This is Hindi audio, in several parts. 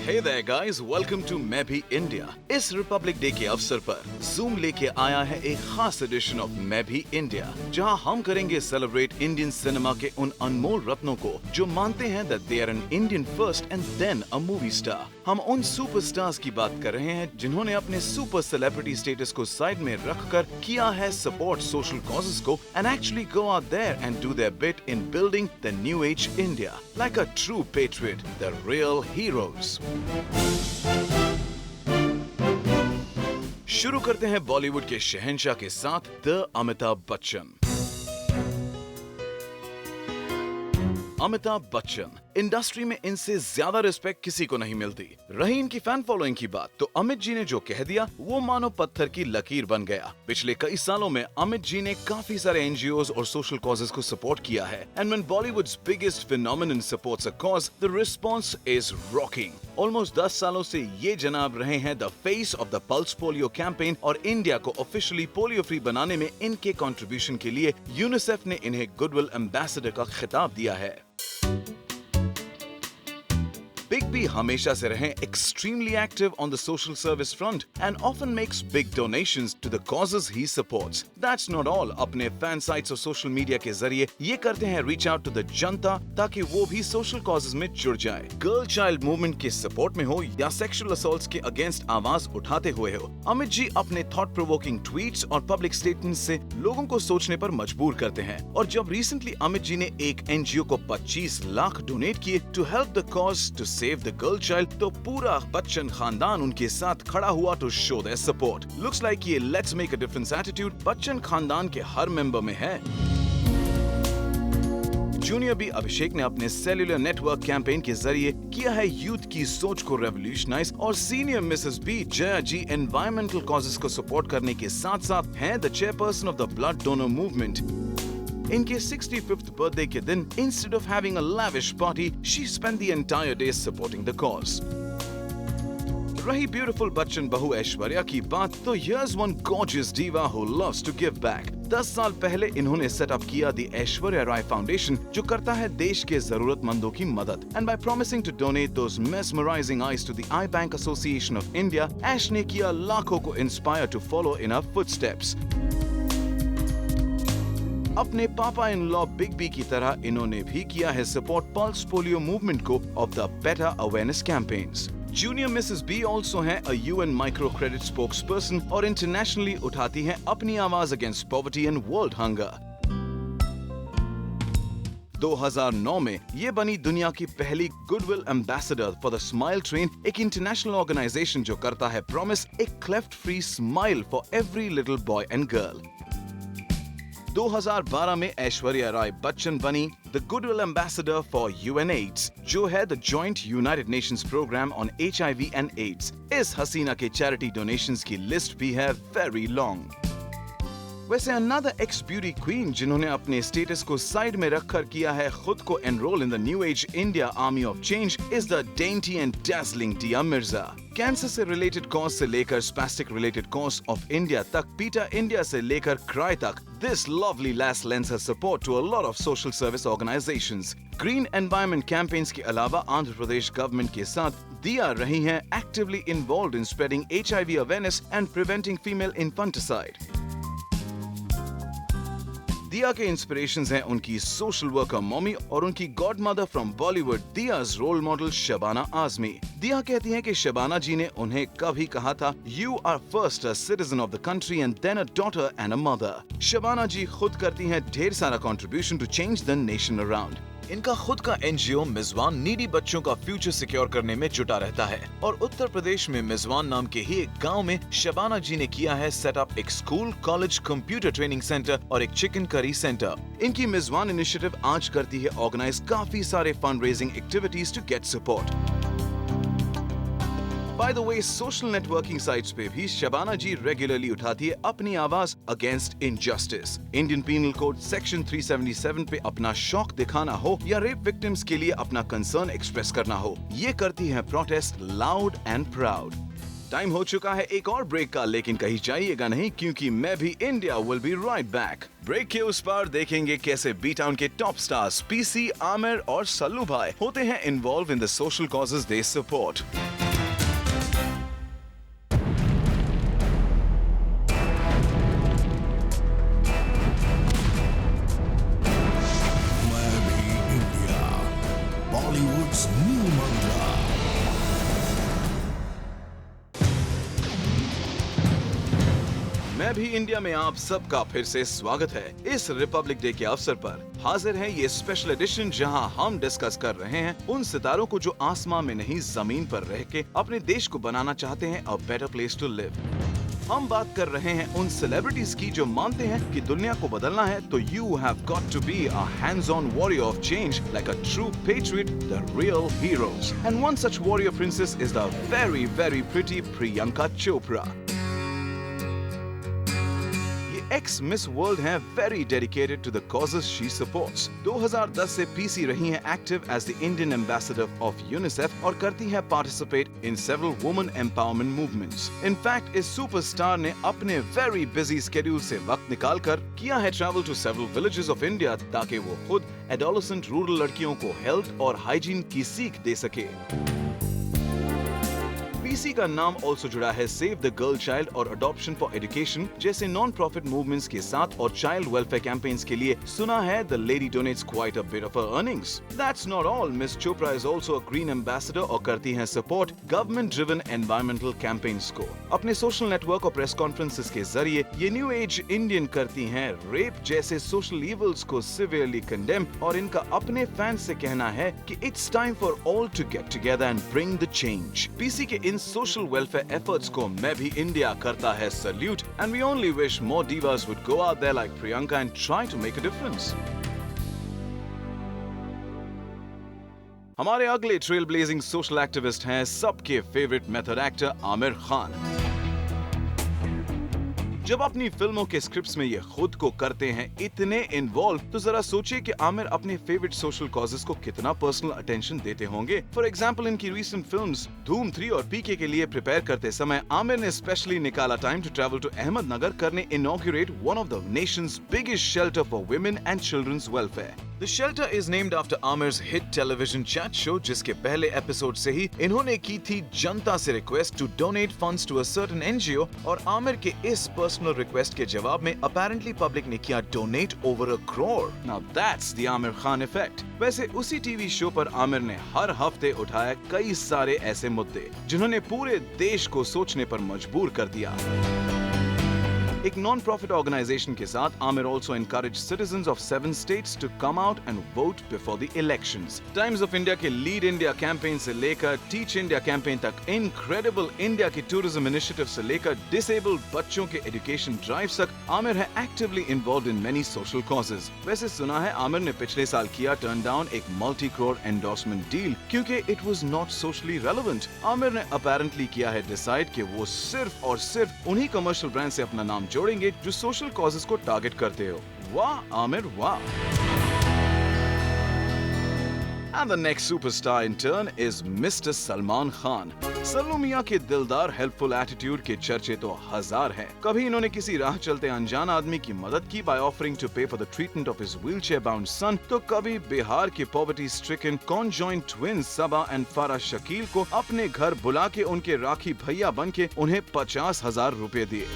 Hey there guys, welcome to मैं भी इंडिया। इस रिपब्लिक डे के अवसर पर जूम लेके आया है एक खास एडिशन ऑफ मैं भी इंडिया, जहां हम करेंगे सेलिब्रेट इंडियन सिनेमा के उन अनमोल रत्नों को जो मानते हैं that they are an Indian first and then a movie star। हम उन सुपरस्टार्स की बात कर रहे हैं जिन्होंने अपने सुपर सेलिब्रिटी स्टेटस को साइड में रखकर किया है सपोर्ट सोशल कॉजेस को and actually go out there and do their bit in building the new age India like a true patriot, the real heroes। शुरू करते हैं बॉलीवुड के शहंशाह के साथ द अमिताभ बच्चन। अमिताभ बच्चन इंडस्ट्री में इनसे ज्यादा रिस्पेक्ट किसी को नहीं मिलती। रही इनकी फैन फॉलोइंग की बात तो अमित जी ने जो कह दिया वो मानो पत्थर की लकीर बन गया। पिछले कई सालों में अमित जी ने काफी सारे एनजीओज और सोशल कॉजेस को सपोर्ट किया है and when Bollywoods biggest phenomenon supports a cause the response is rocking. Almost 10 सालों से ये जनाब रहे हैं the face of the pulse polio campaign और इंडिया को ऑफिशियली पोलियो फ्री बनाने में इनके कंट्रीब्यूशन के लिए यूनिसेफ ने इन्हें गुडविल एम्बेसडर का खिताब दिया है। Big B हमेशा से रहे extremely active on the social service front and often makes big donations to the causes he supports. That's not all. अपने fan sites और social media के जरिए ये करते हैं reach out to the जनता ताकि वो भी social causes में जुड़ जाए। Girl child movement के support में हो या sexual assaults के against आवाज उठाते हुए हो, अमित जी अपने thought provoking tweets और public statements से लोगों को सोचने पर मजबूर करते हैं। और जब recently अमित जी ने एक NGO को 25 लाख डोनेट किए to help the cause to save the girl child, तो पूरा बच्चन खानदान उनके साथ खड़ा हुआ to show their support. Looks like ये let's make a difference attitude Bachchan खानदान के हर मेंबर में है। जूनियर बी अभिषेक ने अपने सेल्यूलर नेटवर्क कैंपेन के जरिए किया है यूथ की सोच को रेवोल्यूशनाइज और सीनियर मिसेस बी जया जी एनवायरमेंटल कॉजेस को सपोर्ट करने के साथ साथ हैं the chairperson of the blood donor movement. इनके 65th बर्थडे के दिन instead of having a lavish party, she spent the entire day supporting the cause. रही ब्यूटीफुल बच्चन बहू ऐश्वर्या की बात तो here's one gorgeous diva who loves to give back। 10 साल पहले इन्होंने सेटअप किया द ऐश्वर्या राय फाउंडेशन जो करता है देश के जरूरतमंदों की मदद and by promising to donate those mesmerizing eyes to the Eye Bank Association of India, Aish ने किया लाखों को inspire to follow in her footsteps. अपने पापा इन लॉ बिग बी की तरह इन्होंने भी किया है सपोर्ट पल्स पोलियो मूवमेंट को of the better awareness campaigns. Junior Mrs B also हैं a UN micro credit spokesperson और इंटरनेशनली उठाती हैं अपनी आवाज against poverty and world hunger. 2009 में ये बनी दुनिया की पहली goodwill ambassador for the Smile Train, एक इंटरनेशनल ऑर्गेनाइजेशन जो करता है प्रॉमिस एक cleft free smile for every little boy and girl. 2012 में ऐश्वर्या राय बच्चन बनी the goodwill ambassador for UNAIDS, जो है the joint United Nations programme on HIV and AIDS. इस हसीना के चैरिटी डोनेशंस की लिस्ट भी है वेरी लॉन्ग। वैसे अनदर एक्स ब्यूटी क्वीन जिन्होंने अपने स्टेटस को साइड में रखकर किया है खुद को enrol in the new age India army of change is the dainty and dazzling Diya Mirza. Cancer से रिलेटेड कॉज से लेकर spastic related cause of India तक, पीटा इंडिया से लेकर क्राई तक, this lovely lass lends her support to a lot of social service organisations. Green environment campaigns के अलावा आंध्र प्रदेश गवर्नमेंट के साथ दिया रही हैं actively involved in spreading HIV awareness and preventing female infanticide. दिया के इंस्पिरेशंस हैं उनकी सोशल वर्कर मॉमी और उनकी god mother from Bollywood Diya's role model Shabana Azmi. Diya कहती हैं कि शबाना जी ने उन्हें कभी कहा था you are first a citizen of the country and then a daughter and a mother. Shabana ji खुद करती हैं ढेर सारा contribution to change the nation around. इनका खुद का एनजीओ मिजवान नीडी बच्चों का फ्यूचर सिक्योर करने में जुटा रहता है और उत्तर प्रदेश में मिजवान नाम के ही एक गांव में शबाना जी ने किया है सेटअप एक school, college, computer training centre और एक चिकन करी सेंटर। इनकी मिजवान इनिशिएटिव आज करती है ऑर्गेनाइज काफी सारे fund raising activities to get support. By the way social networking sites पे भी शबाना जी रेगुलरली उठाती है अपनी आवाज against injustice. Indian penal code section 377 पे अपना शौक दिखाना हो या रेप विक्टिम्स के लिए अपना कंसर्न एक्सप्रेस करना हो, ये करती है protest loud and proud. Time हो चुका है एक और ब्रेक का, लेकिन कहीं जाइएगा नहीं क्योंकि मैं भी India will be right back. Break के उस पार देखेंगे कैसे बी टाउन के टॉप स्टार्स पीसी, आमिर और सल्लू भाई होते हैं involve in the social causes they support. Bollywood's new mantra. मैं भी इंडिया में आप सबका फिर से स्वागत है। इस रिपब्लिक डे के अवसर पर हाजिर है ये स्पेशल एडिशन जहां हम डिस्कस कर रहे हैं उन सितारों को जो आसमान में नहीं जमीन पर रह के अपने देश को बनाना चाहते हैं a better place to live. हम बात कर रहे हैं उन सेलिब्रिटीज की जो मानते हैं कि दुनिया को बदलना है तो you have got to be a hands on warrior of change like a true patriot, the real heroes. And one such warrior princess is the very very pretty Priyanka Chopra. Ex Miss World हैं, very dedicated to the causes she supports. 2010 से पीसी रही हैं active as the Indian ambassador of UNICEF और करती हैं participate in several women empowerment movements. In fact इस सुपरस्टार ने अपने वेरी बिजी स्केड्यूल से वक्त निकालकर किया है travel to several villages of India ताकि वो खुद एडोलेसेंट रूरल लड़कियों को हेल्थ और हाइजीन की सीख दे सके। पीसी का नाम ऑल्सो जुड़ा है सेव द गर्ल चाइल्ड और अडॉप्शन फॉर एजुकेशन जैसे नॉन प्रॉफिट मूवमेंट्स के साथ और चाइल्ड वेलफेयर कैंपेन्स के लिए। सुना है the lady donates quite a bit of her earnings. That's not all, miss Chopra is also a green ambassador और करती हैं support government driven environmental campaigns को। अपने सोशल नेटवर्क और प्रेस कॉन्फ्रेंसेस के जरिए ये न्यू एज इंडियन करती हैं रेप जैसे सोशल इवल्स को सिवियरली कंडेम और इनका अपने फैंस से कहना है कि it's time for all to get together and bring the change. PC के इन सोशल वेलफेयर एफर्ट्स को मैं भी इंडिया करता है salute and we only wish more divas would go out there like Priyanka and try to make a difference. हमारे अगले ट्रेल ब्लेजिंग सोशल एक्टिविस्ट हैं सबके favourite method actor Aamir Khan. जब अपनी फिल्मों के स्क्रिप्ट्स में ये खुद को करते हैं इतने इन्वॉल्व तो जरा सोचिए कि आमिर अपने फेवरेट सोशल कॉजेस को कितना पर्सनल अटेंशन देते होंगे। फॉर एग्जांपल इनकी रीसेंट फिल्म्स धूम 3 और पीके के लिए प्रिपेयर करते समय आमिर ने स्पेशली निकाला time to travel to Ahmednagar करने inaugurate one of the nation's biggest shelter for women and children's welfare. The shelter is named after Amir's hit television chat show, जिसके पहले एपिसोड से ही इन्होंने की थी जनता से request to donate funds to a certain NGO और आमिर के इस पर्सनल रिक्वेस्ट के जवाब में अपैरेंटली पब्लिक ने किया donate over $1 crore। Now that's the Aamir Khan effect. वैसे उसी टीवी शो पर आमिर ने हर हफ्ते उठाया कई सारे ऐसे मुद्दे जिन्होंने पूरे देश को सोचने पर मजबूर कर दिया। एक नॉन प्रॉफिट ऑर्गेनाइजेशन के साथ Aamir also encourage citizens of 7 states to come out and vote before the elections. Times of India के लीड इंडिया कैंपेन से लेकर टीच इंडिया कैंपेन तक, इनक्रेडिबल इंडिया के टूरिज्म इनिशिएटिव से लेकर डिसेबल्ड बच्चों के एजुकेशन ड्राइव तक आमिर है actively involve in many social causes. वैसे सुना है आमिर ने पिछले साल किया टर्न डाउन एक मल्टी करोड़ एंडोर्समेंट डील क्योंकि it was not socially relevant. Aamir ने अपैरेंटली किया है डिसाइड कि वो सिर्फ और सिर्फ उन्हीं कमर्शियल ब्रांड से अपना नाम जोड़ेंगे जो सोशल कॉजेस को टारगेट करते हो। वाह आमिर वाह। And the next superstar in turn is Mr. Salman Khan. Sallu मियां के दिलदार हेल्पफुल एटीट्यूड के चर्चे तो हजार हैं। कभी इन्होंने किसी राह चलते अनजान आदमी की मदद की by offering to pay for the treatment of his wheelchair bound son, तो कभी बिहार के poverty stricken conjoint twins Saba and Farah Shakeel को अपने घर बुला के उनके राखी भैया बन के उन्हें 50,000 रुपए दिए।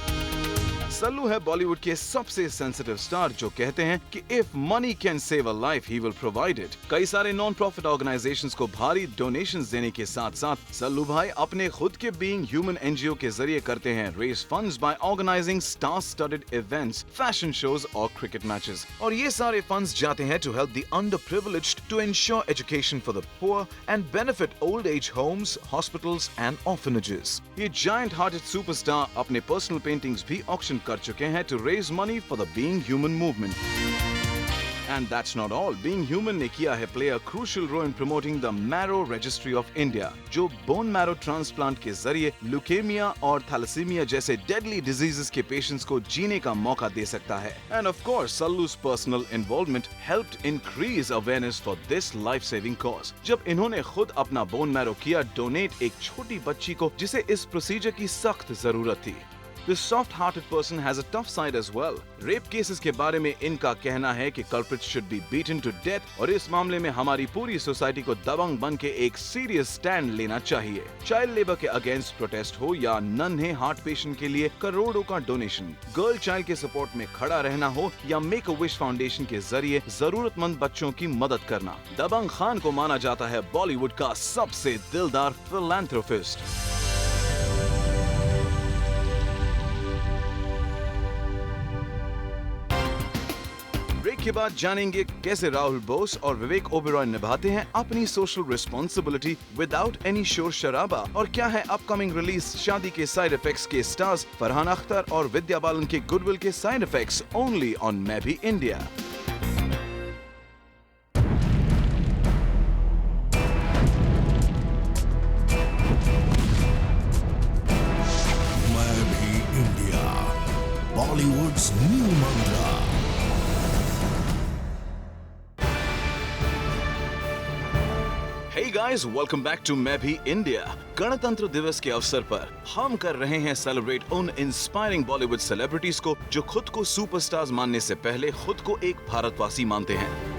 सल्लू है बॉलीवुड के सबसे सेंसिटिव स्टार जो कहते हैं कि if money can save a life he will provide it. कई सारे नॉन प्रॉफिट ऑर्गेनाइजेशंस को भारी डोनेशंस देने के साथ साथ सल्लू भाई अपने खुद के बीइंग ह्यूमन एनजीओ के जरिए करते हैं raise funds by organising star studded events, fashion shows और क्रिकेट मैचेस। और ये सारे फंड्स जाते हैं to help the underprivileged, to ensure education for the poor and benefit old age homes, hospitals and orphanages. ये जायंट हार्टेड सुपरस्टार अपने पर्सनल पेंटिंग्स भी ऑक्शन कर चुके हैं to raise money for the being human movement. And that's not all. Being Human ने किया है play a crucial role in promoting the Marrow Registry of India, जो bone marrow transplant के जरिए ल्यूकेमिया और थैलेसीमिया जैसे deadly diseases के patients को जीने का मौका दे सकता है. And of course, Sallu's personal involvement helped increase awareness for this life-saving cause. जब इन्होंने खुद अपना bone marrow किया donate एक छोटी बच्ची को जिसे इस प्रोसीजर की सख्त जरूरत थी. This soft-hearted person has a tough side as well. Rape cases के बारे में इनका कहना है कि culprits should be beaten to death और इस मामले में हमारी पूरी सोसाइटी को दबंग बन के एक सीरियस स्टैंड लेना चाहिए. चाइल्ड लेबर के अगेंस्ट प्रोटेस्ट हो या नन्हे हार्ट पेशेंट के लिए करोड़ों का डोनेशन, गर्ल चाइल्ड के सपोर्ट में खड़ा रहना हो या मेक अ विश फाउंडेशन के जरिए जरूरतमंद बच्चों की मदद करना, दबंग खान को माना जाता है बॉलीवुड का सबसे दिलदार फिलैंथ्रोपिस्ट. ब्रेक के बाद जानेंगे कैसे राहुल बोस और विवेक ओबेरॉय निभाते हैं अपनी सोशल रिस्पॉन्सिबिलिटी विदाउट एनी शोर शराबा, और क्या है अपकमिंग रिलीज शादी के साइड इफेक्ट्स के स्टार्स फरहान अख्तर और विद्या बालन के गुडविल के साइड इफेक्ट्स ओनली ऑन मैं भी इंडिया. मैं भी India, Bollywoods new Mantra. Hey guys, welcome back to मैं भी इंडिया. गणतंत्र दिवस के अवसर पर हम कर रहे हैं सेलिब्रेट उन इंस्पायरिंग बॉलीवुड सेलिब्रिटीज को जो खुद को सुपरस्टार्स मानने से पहले खुद को एक भारतवासी मानते हैं.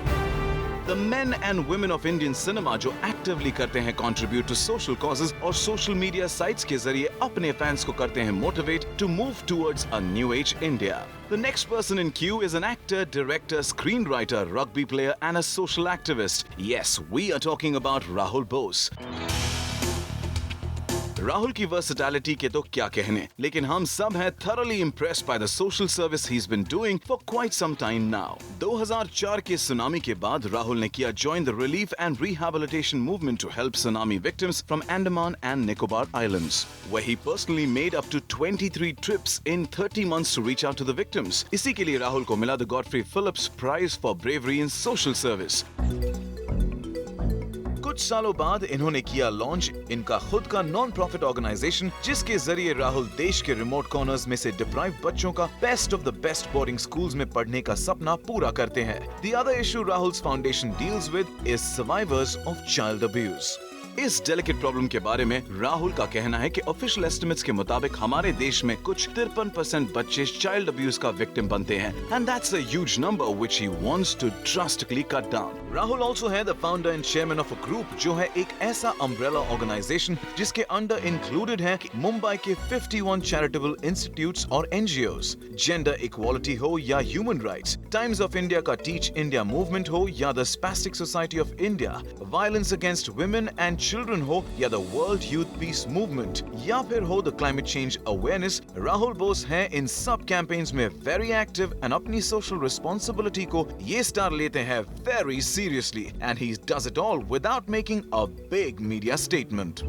The men and women of Indian cinema जो एक्टिवली करते हैं contribute to social causes और social media sites के जरिए अपने फैंस को करते हैं motivate to move towards a new age India. The next person in queue is an actor, director, screenwriter, rugby player and a social activist. Yes, we are talking about Rahul Bose. Rahul की वर्सेटैलिटी के तो क्या कहने, लेकिन हम सब हैं thoroughly impressed by the social service he's been doing for quite some time now. 2004 के सुनामी के बाद राहुल ने किया join the relief and rehabilitation movement to help tsunami victims from Andaman and Nicobar Islands, where he personally made up to 23 trips in 30 months to reach out to the victims. इसी के लिए राहुल को मिला the Godfrey Phillips Prize for Bravery in Social Service. कुछ सालों बाद इन्होंने किया लॉन्च इनका खुद का नॉन प्रॉफिट ऑर्गेनाइजेशन, जिसके जरिए राहुल देश के रिमोट कॉर्नर्स में से डिप्राइव्ड बच्चों का best of the best boarding schools में पढ़ने का सपना पूरा करते हैं. The other issue Rahul's foundation deals with is survivors of child abuse. इस डेलिकेट प्रॉब्लम के बारे में राहुल का कहना है कि ऑफिशियल एस्टिमेट्स के मुताबिक हमारे देश में कुछ 53% बच्चे चाइल्ड अब्यूज का विक्टिम बनते हैं, and that's a huge number which he wants to drastically cut down. Rahul also है the founder and chairman of a group जो है एक ऐसा अम्ब्रेला ऑर्गेनाइजेशन जिसके अंडर इंक्लूडेड है मुंबई के 51 चैरिटेबल इंस्टीट्यूट्स और एनजीओज. जेंडर इक्वालिटी हो या human rights, Times of India का टीच इंडिया मूवमेंट हो या the Spastic Society of India, violence against women and children हो या the world youth piece movement या फिर हो the climate change awareness, Rahul Bose हैं इन सब कैंपेन्स में वेरी एक्टिव एंड अपनी सोशल रिस्पॉन्सिबिलिटी को ये स्टार लेते हैं very seriously, and he does it all without making a big media statement.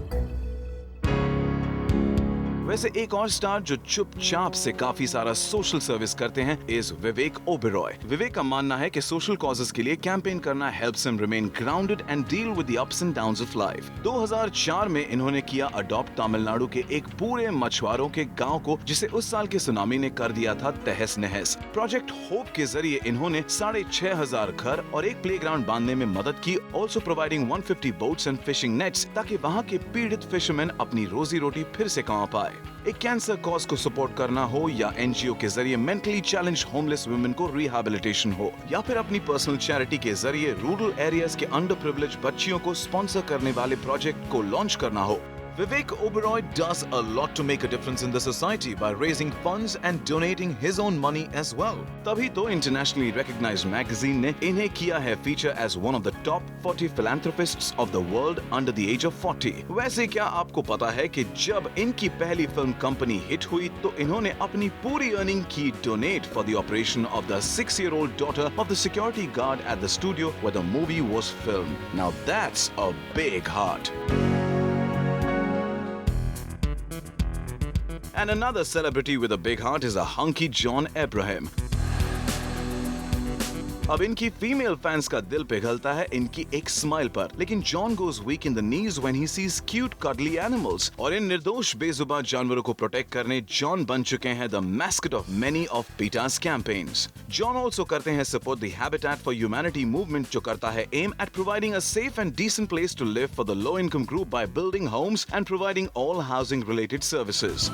वैसे एक और स्टार जो चुपचाप से काफी सारा सोशल सर्विस करते हैं इज विवेक ओबेरॉय. विवेक का मानना है कि सोशल कॉजेस के लिए कैंपेन करना helps him remain grounded and deal with the ups and downs of life. 2004 में इन्होंने किया अडॉप्ट तमिलनाडु के एक पूरे मछुआरों के गांव को जिसे उस साल के सुनामी ने कर दिया था तहस नहस. प्रोजेक्ट होप के जरिए इन्होंने 6,500 घर और एक प्लेग्राउंड बांधने में मदद की, also providing 150 boats and fishing nets ताकि वहाँ के पीड़ित फिशरमैन अपनी रोजी रोटी फिर से कमा पाए. एक कैंसर कॉज को सपोर्ट करना हो या एनजीओ के जरिए मेंटली चैलेंज होमलेस वुमेन को रिहैबिलिटेशन हो या फिर अपनी पर्सनल चैरिटी के जरिए रूरल एरियाज के अंडर प्रिविलेज बच्चियों को स्पॉन्सर करने वाले प्रोजेक्ट को लॉन्च करना हो. Vivek Oberoi does a lot to make a difference in the society by raising funds and donating his own money as well. तभी तो internationally recognized magazine ने इन्हें किया है feature as one of the top 40 philanthropists of the world under the age of 40. वैसे क्या आपको पता है कि जब इनकी पहली फिल्म कंपनी हिट हुई तो इन्होंने अपनी पूरी अर्निंग की donate for the operation of the 6-year-old daughter of the security guard at the studio where the movie was filmed. Now that's a big heart. And another celebrity with a big heart is a hunky John Abraham. अब इनकी फीमेल फैंस का दिल पिघलता है इनकी एक स्माइल पर, लेकिन John goes weak in the knees when he sees cute cuddly animals. और इन निर्दोष बेजुबान जानवरों को प्रोटेक्ट करने जॉन बन चुके हैं the mascot of many of PETA's campaigns। John also करते हैं support the habitat for humanity movement, जो करता है aim at providing a safe and decent place to live for the low income group by building homes and providing all housing related services.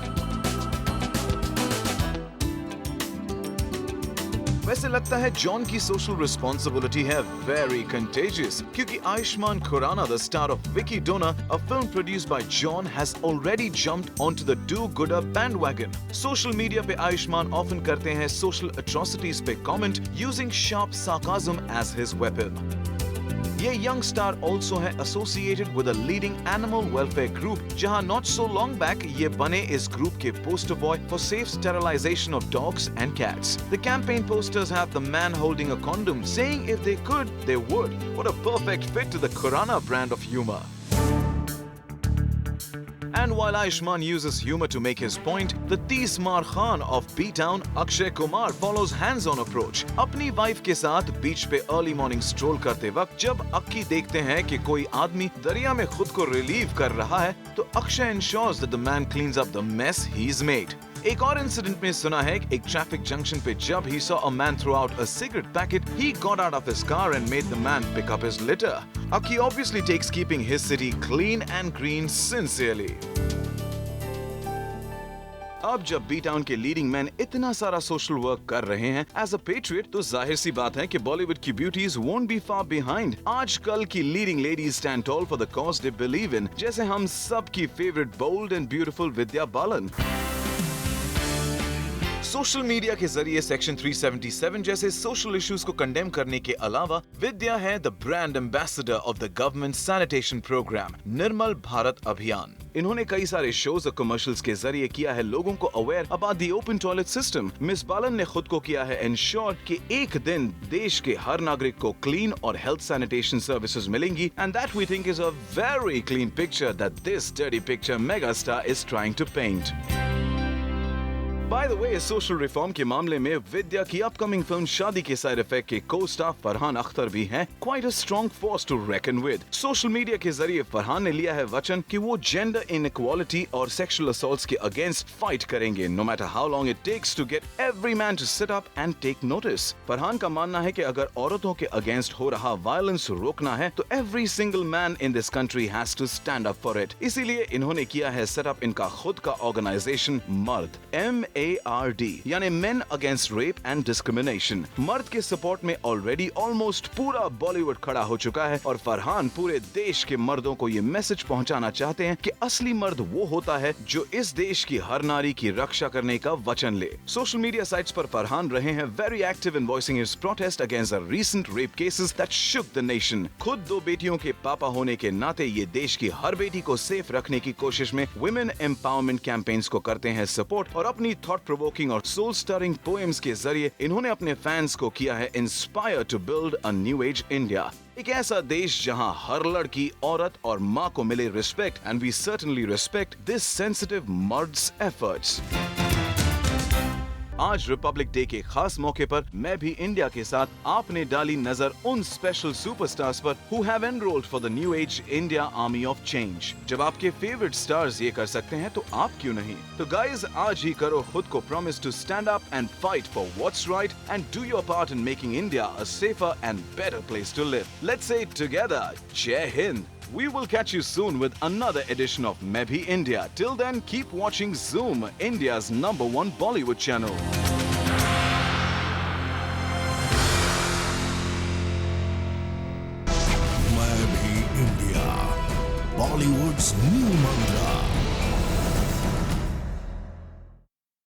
वैसे लगता है जॉन की सोशल रिस्पॉन्सिबिलिटी है वेरी कंटेजियस, क्योंकि Ayushmann Khurrana, the star of Vicky Donor, a film produced bye John, has already jumped onto the do gooder bandwagon. Social media पे आयुष्मान ऑफन करते हैं सोशल एट्रोसिटीज पे comment using sharp sarcasm as his weapon. ये यंग स्टार ऑल्सो है associated with a leading animal welfare group, जहां नॉट सो लॉन्ग बैक ये बने इस ग्रुप के poster boy for safe sterilisation of dogs and cats. The campaign posters have the man holding a condom saying if they could they would. What a perfect fit to the Khurana brand of humor. And while Ayushmann uses humor to make his point, the Tismar Khan of B-Town, Akshay Kumar, follows hands-on approach. अपनी वाइफ के साथ बीच पे अर्ली मॉर्निंग स्ट्रोल करते वक्त जब अक्की देखते हैं कि कोई आदमी दरिया में खुद को रिलीव कर रहा है, तो Akshay ensures that the man cleans up the mess he's made. एक और इंसिडेंट में सुना है कि एक ट्रैफिक जंक्शन पे जब he saw a man throw out a cigarette packet, he got out of his car and made the man pick up his litter. Aki obviously takes keeping his city clean and green sincerely. अब जब बी टाउन के लीडिंग मैन इतना सारा सोशल वर्क कर रहे हैं एज अ पेट्रियट, तो जाहिर सी बात है कि बॉलीवुड की beauties won't be far behind. आजकल की leading ladies stand tall for the cause they believe in, जैसे हम सब की favourite bold and beautiful Vidya Balan. Social media के जरिए सेक्शन 377 जैसे सोशल इश्यूज को कंडेम करने के अलावा विद्या है the brand ambassador of the government sanitation programme Nirmal Bharat Abhiyan. इन्होंने कई सारे शोज और कमर्शियल्स के जरिए किया है लोगों को aware about the open toilet system. Miss Balan ने खुद को किया है इंश्योर कि एक दिन देश के हर नागरिक को क्लीन और हेल्थ सैनिटेशन सर्विसेज मिलेंगी, and that we think is a very clean picture that this dirty picture mega star is trying to paint. By the way, social reform के मामले में विद्या की अपकमिंग फिल्म शादी के साइड इफेक्ट के को स्टार फरहान अख्तर भी हैं quite a strong force to reckon with. Social media के जरिए फरहान ने लिया है वचन कि वो जेंडर इनइक्वालिटी और सेक्सुअल असॉल्ट्स के अगेंस्ट फाइट करेंगे, no matter how long it takes to get every man to sit up and take notice. Farhan का मानना है कि अगर औरतों के अगेंस्ट हो रहा वायलेंस रोकना है तो every single man in this country has to stand up for it. इसीलिए इन्होंने किया है सेट अप इनका खुद का ऑर्गेनाइजेशन मर्द, MARD, यानी main against rape and discrimination. मर्द के सपोर्ट में ऑलरेडी ऑलमोस्ट पूरा बॉलीवुड खड़ा हो चुका है और फरहान पूरे देश के मर्दों को ये मैसेज पहुंचाना चाहते हैं कि असली मर्द वो होता है जो इस देश की हर नारी की रक्षा करने का वचन ले। सोशल मीडिया साइट्स पर फरहान रहे हैं very active in voicing his protest against the recent rape cases that shook the nation. खुद दो बेटियों के पापा होने के नाते ये देश की हर बेटी को सेफ रखने की कोशिश में वुमेन एम्पावरमेंट कैंपेन्स को करते हैं सपोर्ट, और अपनी थॉट प्रोवोकिंग और सोल स्टरिंग पोएम्स के जरिए इन्होंने अपने फैंस को किया है inspire to build a new age India, एक ऐसा देश जहां हर लड़की, औरत और माँ को मिले respect, and we certainly respect this sensitive MARD's efforts. आज रिपब्लिक डे के खास मौके पर मैं भी इंडिया के साथ आपने डाली नजर उन स्पेशल सुपरस्टार्स पर who have enrolled for the new age India Army of Change। जब आपके फेवरेट स्टार्स ये कर सकते हैं तो आप क्यों नहीं? तो गाइज, आज ही करो खुद को promise to stand up and fight for what's right and do your part in making India a safer and better place to live. Let's say it together, जय हिंद। We will catch you soon with another edition of Maybe India. Till then, keep watching Zoom, India's #1 Bollywood channel. Maybe India, Bollywood's new mantra.